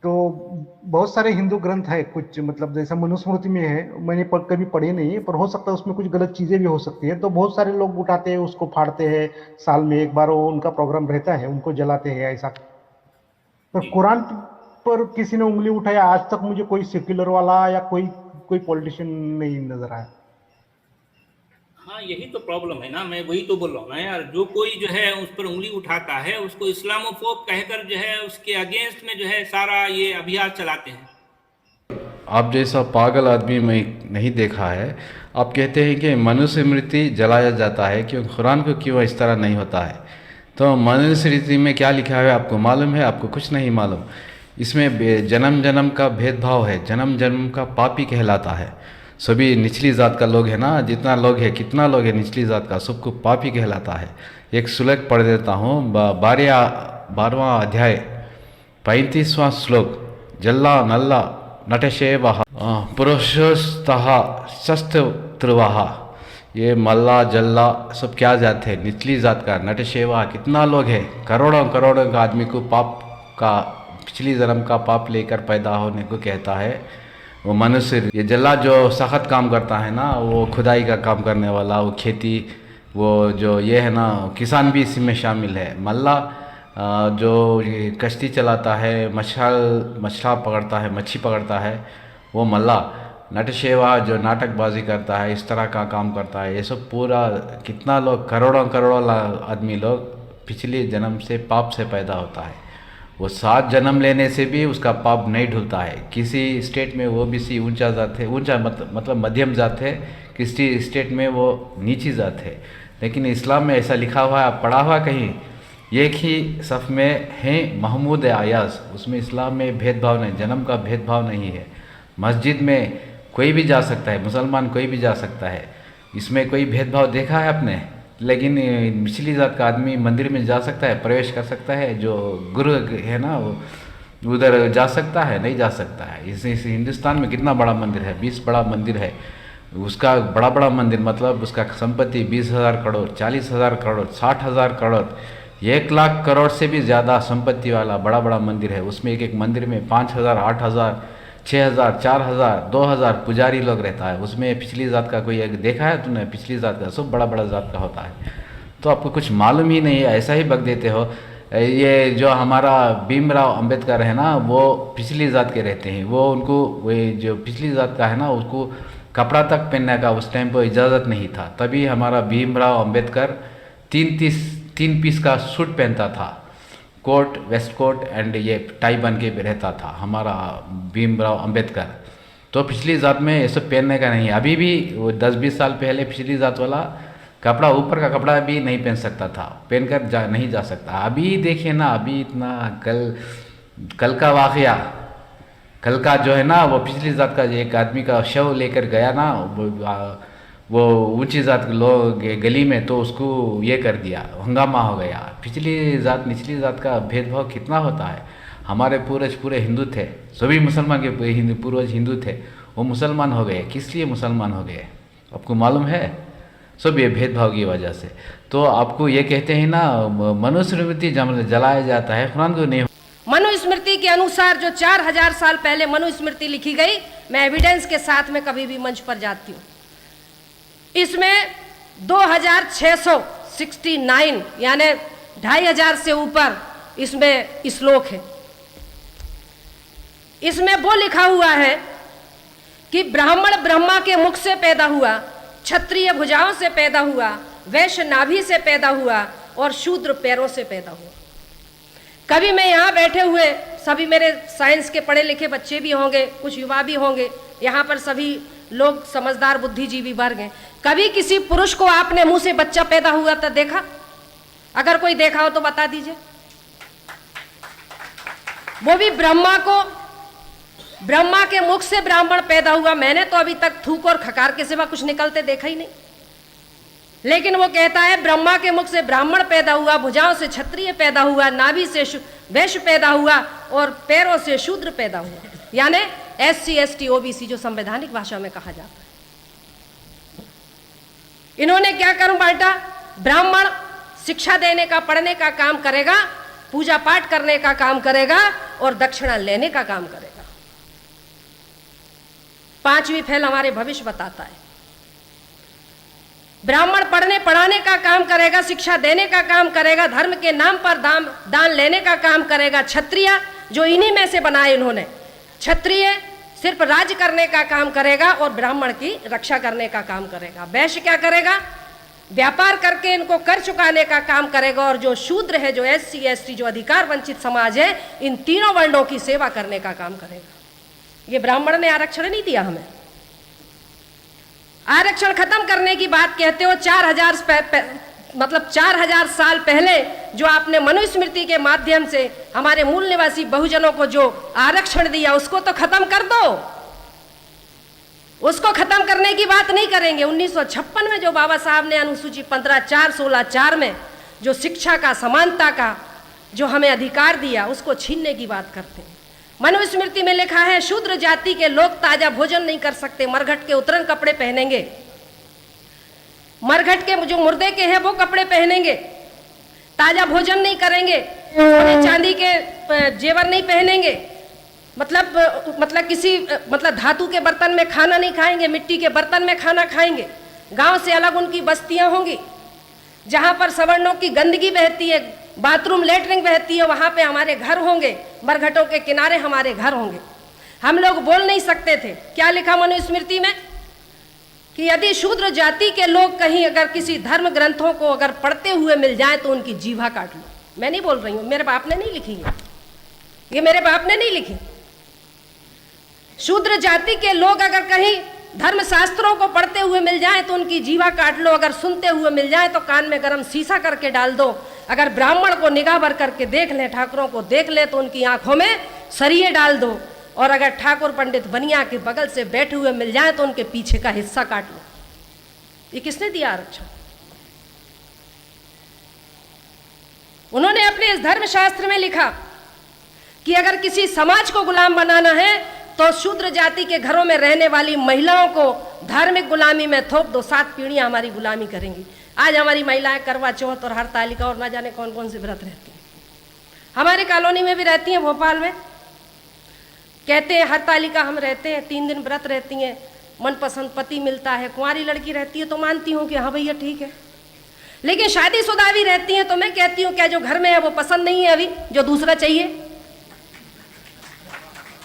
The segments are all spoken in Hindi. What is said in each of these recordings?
तो बहुत सारे हिंदू ग्रंथ है, कुछ मतलब जैसा मनुस्मृति में है, मैंने कभी पढ़े नहीं है, पर हो सकता है उसमें कुछ गलत चीजें भी हो सकती है, तो बहुत सारे लोग उठाते हैं उसको, फाड़ते हैं। साल में एक बार वो उनका प्रोग्राम रहता है, उनको जलाते हैं ऐसा। पर जी। कुरान पर किसी ने उंगली उठाया आज तक मुझे कोई सेक्युलर वाला या कोई कोई पॉलिटिशियन नहीं नजर आया। हाँ, यही तो प्रॉब्लम है ना, मैं वही तो बोल रहा हूँ ना यार, जो कोई जो है उस पर उँगली उठाता है, उसको इस्लामोफ़ोब कहकर जो है उसके अगेंस्ट में जो है सारा ये अभियान चलाते हैं। आप जैसा पागल आदमी मैं नहीं देखा है। आप कहते हैं कि मनुस्मृति जलाया जाता है, क्यों कुरान को क्यों इस तरह नहीं होता है? तो मनुस्मृति में क्या लिखा है आपको मालूम है? आपको कुछ नहीं मालूम। इसमें जन्म जन्म का भेदभाव है, जन्म जन्म का पापी कहलाता है। सभी निचली जात का लोग है ना, जितना लोग है, कितना लोग है निचली जात का, सबको पापी कहलाता है। एक श्लोक पढ़ देता हूँ, 12वां अध्याय 35वां श्लोक। जल्ला नल्ला नटशेवः पुरुषस्तः शस्त्रवाह। ये मल्ला जल्ला सब क्या जात है? निचली जात का। नटशेवा कितना लोग है, करोड़ों करोड़ों का आदमी को पाप का, पिछली जन्म का पाप लेकर पैदा होने को कहता है वो मनुष्य। ये जल्ला जो सख्त काम करता है ना, वो खुदाई का काम करने वाला, वो खेती, वो जो ये है ना, किसान भी इसी में शामिल है। मल्ला जो ये कश्ती चलाता है, मछला पकड़ता है, मच्छी पकड़ता है, वो मल्ला। नटशेवा जो नाटकबाजी करता है, इस तरह का काम करता है। ये सब पूरा कितना लोग, करोड़ों करोड़ों आदमी लोग पिछले जन्म से पाप से पैदा होता है। वो 7 जन्म लेने से भी उसका पाप नहीं धुलता है। किसी स्टेट में वो ओबीसी ऊंचा जात है, ऊंचा मतलब मध्यम जात है, किसी स्टेट में वो नीची जात है। लेकिन इस्लाम में ऐसा लिखा हुआ है, आप पढ़ा हुआ कहीं? एक ही सफ़ में हैं महमूद अयाज, उसमें इस्लाम में भेदभाव नहीं, जन्म का भेदभाव नहीं है। मस्जिद में कोई भी जा सकता है, मुसलमान कोई भी जा सकता है, इसमें कोई भेदभाव देखा है आपने? लेकिन निचली जात का आदमी मंदिर में जा सकता है, प्रवेश कर सकता है, जो गुरु है ना वो उधर जा सकता है? नहीं जा सकता है। इस हिंदुस्तान में कितना बड़ा मंदिर है, 20 बड़ा मंदिर है। उसका बड़ा बड़ा मंदिर मतलब उसका संपत्ति 20,000 करोड़, 40,000 करोड़, 60,000 करोड़, 1 लाख करोड़ से भी ज़्यादा संपत्ति वाला बड़ा बड़ा मंदिर है। उसमें एक एक मंदिर में 5,000, 8,000, 6,000, 4,000, 2,000 पुजारी लोग रहता है। उसमें पिछली जात का कोई एक देखा है तूने? पिछली जात का सब बड़ा बड़ा जात का होता है। तो आपको कुछ मालूम ही नहीं है, ऐसा ही बक देते हो। ये जो हमारा भीमराव अंबेडकर है ना, वो पिछली जात के रहते हैं। वो उनको, वो जो पिछली जात का है ना, उसको कपड़ा तक पहनने का उस टाइम पर इजाज़त नहीं था। तभी हमारा भीमराव अंबेडकर 3 पीस का सूट पहनता था, कोट, वेस्ट कोट एंड ये टाई बन के भी रहता था हमारा भीमराव अंबेडकर। तो पिछली जात में ये सब पहनने का नहीं है। अभी भी वो 10-20 साल पहले पिछली जात वाला कपड़ा, ऊपर का कपड़ा भी नहीं पहन सकता था, पहनकर नहीं जा सकता। अभी देखिए ना, अभी इतना कल कल का वाकया, कल का जो है ना, वो पिछली जात का एक आदमी का शव लेकर गया ना, वो ऊंची जात के लोग गली में, तो उसको ये कर दिया, हंगामा हो गया। पिछली जात निचली जात का भेदभाव कितना होता है। हमारे पूर्वज पूरे हिंदू थे, सभी मुसलमान के पूर्वज हिंदू थे, वो मुसलमान हो गए। किस लिए मुसलमान हो गए आपको मालूम है? सब ये भेदभाव की वजह से। तो आपको ये कहते हैं ना मनुस्मृति जलाया जाता है, कुरान को नहीं। मनुस्मृति के अनुसार जो 4,000 साल पहले मनुस्मृति लिखी गई, मैं एविडेंस के साथ में कभी भी मंच पर जाती हूँ। इसमें 2,669 यानी 2,500 से ऊपर इसमें श्लोक है। इसमें वो लिखा हुआ है कि ब्राह्मण ब्रह्मा के मुख से पैदा हुआ, क्षत्रिय भुजाओं से पैदा हुआ, वैश्य नाभि से पैदा हुआ और शूद्र पैरों से पैदा हुआ। कभी मैं यहाँ बैठे हुए सभी मेरे साइंस के पढ़े लिखे बच्चे भी होंगे, कुछ युवा भी होंगे, यहाँ पर सभी लोग समझदार बुद्धिजीवी वर्ग हैं। कभी किसी पुरुष को आपने मुंह से बच्चा पैदा हुआ तो देखा? अगर कोई देखा हो तो बता दीजिए। वो भी ब्रह्मा के मुख से ब्राह्मण पैदा हुआ। मैंने तो अभी तक थूक और खकार के सिवा कुछ निकलते देखा ही नहीं। लेकिन वो कहता है ब्रह्मा के मुख से ब्राह्मण पैदा हुआ, भुजाओं से क्षत्रिय पैदा हुआ, नाभि से वैश्य पैदा हुआ और पैरों से शूद्र पैदा हुआ, यानी SC ST OBC जो संवैधानिक भाषा में कहा जाता है। इन्होंने क्या करूं बांटा? ब्राह्मण शिक्षा देने का, पढ़ने का काम करेगा, पूजा पाठ करने का काम करेगा और दक्षिणा लेने का काम करेगा। पांचवी फैल हमारे भविष्य बताता है। ब्राह्मण पढ़ने पढ़ाने का काम करेगा, शिक्षा देने का काम करेगा, धर्म के नाम पर दान लेने का काम करेगा। क्षत्रिय जो इन्हीं में से बनाए इन्होंने, क्षत्रिय सिर्फ राज करने का काम करेगा और ब्राह्मण की रक्षा करने का काम करेगा। वैश्य क्या करेगा? व्यापार करके इनको कर चुकाने का काम करेगा। और जो शूद्र है, जो SC ST जो अधिकार वंचित समाज है, इन तीनों वर्णों की सेवा करने का काम करेगा। ये ब्राह्मण ने आरक्षण नहीं दिया हमें। आरक्षण खत्म करने की बात कहते हो, 4000 साल पहले जो आपने मनुस्मृति के माध्यम से हमारे मूल निवासी बहुजनों को जो आरक्षण दिया, उसको तो खत्म कर दो। उसको खत्म करने की बात नहीं करेंगे। 1956 में जो बाबा साहब ने अनुसूची 15(4), 16(4) में जो शिक्षा का, समानता का जो हमें अधिकार दिया, उसको छीनने की बात करते हैं। मनुस्मृति में लिखा है, शूद्र जाति के लोग ताजा भोजन नहीं कर सकते, मरघट के उतरन कपड़े पहनेंगे, मरघट के जो मुर्दे के हैं वो कपड़े पहनेंगे, ताजा भोजन नहीं करेंगे, चांदी के जेवर नहीं पहनेंगे, मतलब किसी धातु के बर्तन में खाना नहीं खाएंगे, मिट्टी के बर्तन में खाना खाएंगे। गांव से अलग उनकी बस्तियां होंगी, जहां पर सवर्णों की गंदगी बहती है, बाथरूम लेटरिन बहती है, वहां पे हमारे घर होंगे, मरघटों के किनारे हमारे घर होंगे। हम लोग बोल नहीं सकते थे। क्या लिखा मनुस्मृति में कि यदि शूद्र जाति के लोग कहीं अगर किसी धर्म ग्रंथों को अगर पढ़ते हुए मिल जाए तो उनकी जीवा काट लो। मैं नहीं बोल रही हूं, मेरे बाप ने नहीं लिखी है, ये मेरे बाप ने नहीं लिखी। शूद्र जाति के लोग अगर कहीं धर्म शास्त्रों को पढ़ते हुए मिल जाए तो उनकी जीवा काट लो, अगर सुनते हुए मिल जाए तो कान में गरम शीशा करके डाल दो, अगर ब्राह्मण को निगाह भर करके देख ले, ठाकुरों को देख ले तो उनकी आंखों में सरिये डाल दो, और अगर ठाकुर पंडित बनिया के बगल से बैठे हुए मिल जाए तो उनके पीछे का हिस्सा काट लो। ये किसने दिया आरक्षण? उन्होंने अपने इस धर्मशास्त्र में लिखा कि अगर किसी समाज को गुलाम बनाना है तो शूद्र जाति के घरों में रहने वाली महिलाओं को धार्मिक गुलामी में थोप दो, 7 पीढ़ियां हमारी गुलामी करेंगी। आज हमारी महिलाएं करवा चौथ और हरतालिका और ना जाने कौन कौन से व्रत रहती हैं। हमारे कॉलोनी में भी रहती हैं, भोपाल में कहते हैं हरतालिका हम रहते हैं, 3 दिन व्रत रहती हैं, मनपसंद पति मिलता है। कुंवारी लड़की रहती है तो मानती हूँ कि हाँ भैया ठीक है, लेकिन शादीशुदा भी रहती हैं तो मैं कहती हूँ क्या जो घर में है वो पसंद नहीं है, अभी जो दूसरा चाहिए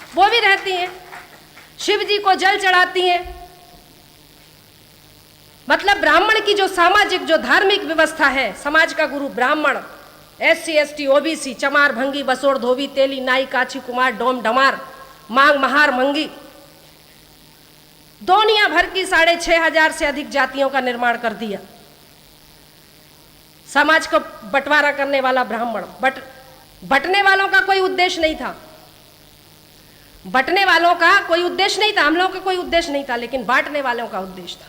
वो भी रहती हैं, शिव जी को जल चढ़ाती हैं। मतलब ब्राह्मण की जो सामाजिक जो धार्मिक व्यवस्था है, समाज का गुरु ब्राह्मण, SC ST OBC, चमार भंगी बसोड़ धोबी तेली नाई काछी कुमार डोम डमार मांग महार मंगी, दुनिया भर की 6500 से अधिक जातियों का निर्माण कर दिया। समाज को बंटवारा करने वाला ब्राह्मण, बंटने वालों का कोई उद्देश्य नहीं था, बंटने वालों का कोई उद्देश्य नहीं था, हम लोगों का कोई उद्देश्य नहीं था, लेकिन बांटने वालों का उद्देश्य था।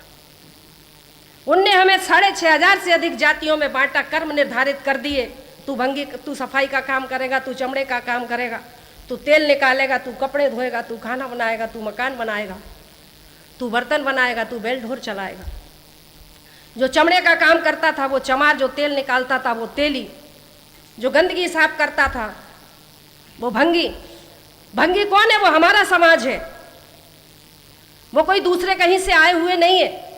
उनने हमें 6500 से अधिक जातियों में बांटा, कर्म निर्धारित कर दिए। तू भंगी, तू सफाई का काम करेगा, तू चमड़े का काम करेगा, तू तेल निकालेगा, तू कपड़े धोएगा, तू खाना बनाएगा, तू मकान बनाएगा, तू बर्तन बनाएगा, तू बैल ढोर चलाएगा। जो चमड़े का काम करता था वो चमार, जो तेल निकालता था वो तेली, जो गंदगी साफ करता था वो भंगी। भंगी कौन है? वो हमारा समाज है, वो कोई दूसरे कहीं से आए हुए नहीं है।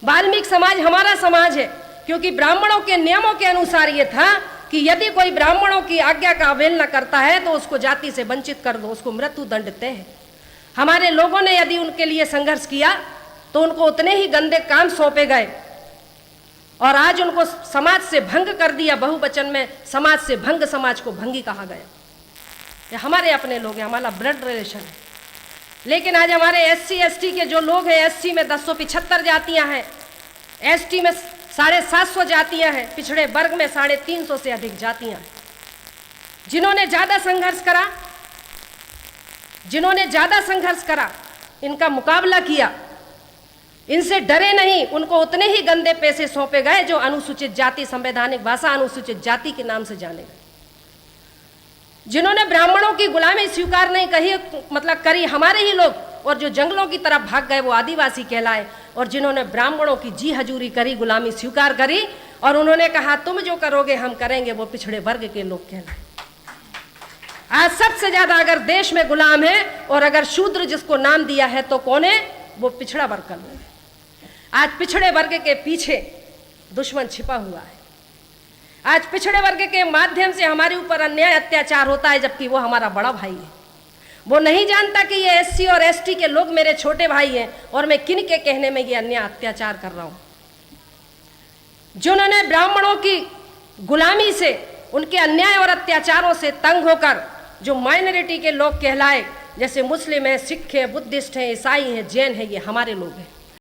वाल्मीकि समाज हमारा समाज है, क्योंकि ब्राह्मणों के नियमों के अनुसार ये था कि यदि कोई ब्राह्मणों की आज्ञा का अवहेलना करता है तो उसको जाति से वंचित कर दो, उसको मृत्यु दंड तय है। हमारे लोगों ने यदि उनके लिए संघर्ष किया तो उनको उतने ही गंदे काम सौंपे गए, और आज उनको समाज से भंग कर दिया। बहुवचन में समाज से भंग, समाज को भंगी कहा गया। ये हमारे अपने लोग हैं, हमारा ब्लड रिलेशन है। लेकिन आज हमारे SC ST के जो लोग हैं, SC में 1075 जातियां हैं, ST में 750 जातियां हैं, पिछड़े वर्ग में 350 से अधिक जातियां हैं। जिन्होंने ज़्यादा संघर्ष करा, इनका मुकाबला किया, इनसे डरे नहीं, उनको उतने ही गंदे पैसे सौंपे गए जो अनुसूचित जाति, संवैधानिक भाषा अनुसूचित जाति के नाम से जाने गए। जिन्होंने ब्राह्मणों की गुलामी स्वीकार नहीं करी हमारे ही लोग, और जो जंगलों की तरफ भाग गए वो आदिवासी कहलाए। और जिन्होंने ब्राह्मणों की जी हजूरी करी, गुलामी स्वीकार करी, और उन्होंने कहा तुम जो करोगे हम करेंगे, वो पिछड़े वर्ग के लोग कहलाए। आज सबसे ज्यादा अगर देश में गुलाम है और अगर शूद्र जिसको नाम दिया है तो कौन है? वो पिछड़ा वर्ग का लोग है। आज पिछड़े वर्ग के पीछे दुश्मन छिपा हुआ है। आज पिछड़े वर्ग के माध्यम से हमारे ऊपर अन्याय अत्याचार होता है, जबकि वो हमारा बड़ा भाई है। वो नहीं जानता कि ये एससी और एसटी के लोग मेरे छोटे भाई हैं और मैं किन के कहने में ये अन्याय अत्याचार कर रहा हूं। जिन्होंने ब्राह्मणों की गुलामी से, उनके अन्याय और अत्याचारों से तंग होकर जो माइनॉरिटी के लोग कहलाए, जैसे मुस्लिम है, सिख है, बुद्धिस्ट है, ईसाई है, जैन है, ये हमारे लोग हैं।